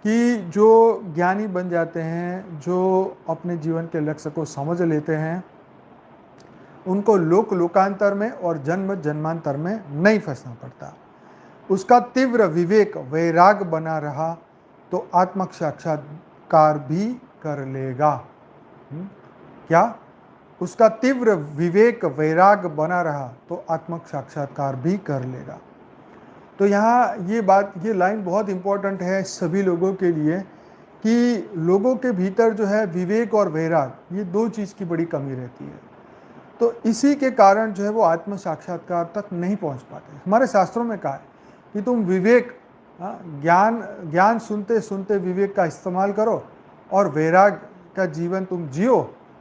कि जो ज्ञानी बन जाते हैं, जो अपने जीवन के लक्ष्य को समझ लेते हैं, उनको लोक लोकांतर में और जन्म जन्मांतर में नहीं फंसना पड़ता। उसका तीव्र विवेक वैराग बना रहा तो आत्म साक्षात्कार भी कर लेगा। क्या? उसका तीव्र विवेक वैराग बना रहा तो आत्म साक्षात्कार भी कर लेगा। तो यहाँ ये लाइन बहुत इंपॉर्टेंट है सभी लोगों के लिए कि लोगों के भीतर जो है विवेक और वैराग, ये दो चीज़ की बड़ी कमी रहती है। तो इसी के कारण जो है वो आत्म साक्षात्कार तक नहीं पहुंच पाते। हमारे शास्त्रों में कहा है कि तुम विवेक, ज्ञान सुनते सुनते विवेक का इस्तेमाल करो और वैराग का जीवन तुम जियो,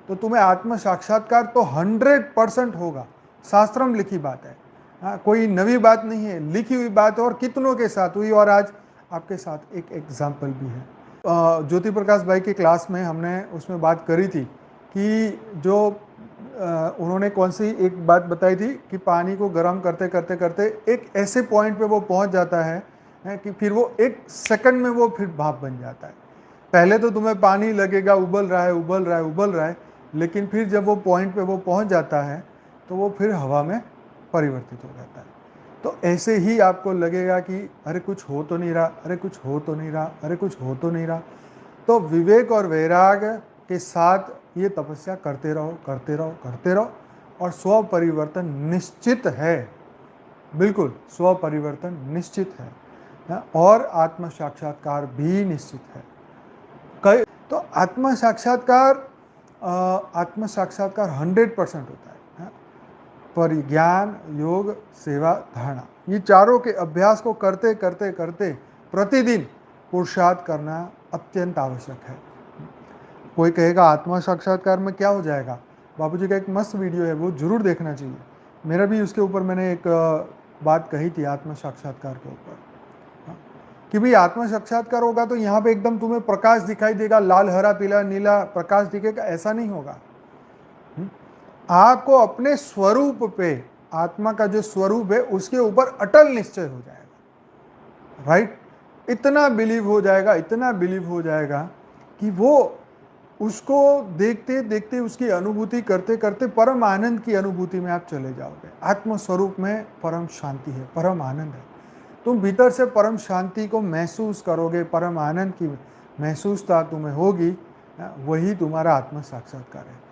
तो तुम्हें आत्म साक्षात्कार तो 100% होगा। शास्त्र में लिखी बात है, कोई नवी बात नहीं है, लिखी हुई बात है और कितनों के साथ हुई। और आज आपके साथ एक एग्जाम्पल भी है। ज्योति प्रकाश भाई की क्लास में हमने उसमें बात करी थी कि जो उन्होंने कौन सी एक बात बताई थी कि पानी को गर्म करते करते करते एक ऐसे पॉइंट पे वो पहुंच जाता है कि फिर वो 1 सेकंड में वो फिर भाप बन जाता है। पहले तो तुम्हें पानी लगेगा उबल रहा है उबल रहा है उबल रहा है, लेकिन फिर जब वो पॉइंट पे वो पहुंच जाता है तो वो फिर हवा में परिवर्तित हो जाता है। तो ऐसे ही आपको लगेगा कि अरे कुछ हो तो नहीं रहा, अरे कुछ हो तो नहीं रहा, अरे कुछ हो तो नहीं रहा। तो विवेक और वैराग के साथ ये तपस्या करते रहो करते रहो करते रहो और स्व परिवर्तन निश्चित है। बिल्कुल स्व परिवर्तन निश्चित है और आत्म साक्षात्कार भी निश्चित है। तो आत्म साक्षात्कार 100% होता है। परिज्ञान, योग, सेवा, धारणा, ये चारों के अभ्यास को करते करते करते प्रतिदिन पुरुषार्थ करना अत्यंत आवश्यक है। कोई कहेगा आत्मा साक्षात्कार में क्या हो जाएगा? बाबूजी का एक मस्त वीडियो है, वो जरूर देखना चाहिए। मेरा भी उसके ऊपर मैंने एक बात कही थी आत्म साक्षात्कार के ऊपर कि भाई आत्म साक्षात्कार होगा तो यहाँ पे एकदम तुम्हें प्रकाश दिखाई देगा, लाल हरा पीला नीला प्रकाश दिखेगा, ऐसा नहीं होगा। आपको अपने स्वरूप पे, आत्मा का जो स्वरूप है उसके ऊपर अटल निश्चय हो जाएगा। राइट? इतना बिलीव हो जाएगा, इतना बिलीव हो जाएगा कि वो उसको देखते देखते उसकी अनुभूति करते करते परम आनंद की अनुभूति में आप चले जाओगे। आत्म स्वरूप में परम शांति है, परम आनंद है। तुम भीतर से परम शांति को महसूस करोगे, परम आनंद की महसूसता तुम्हें होगी, वही तुम्हारा आत्म साक्षात्कार है।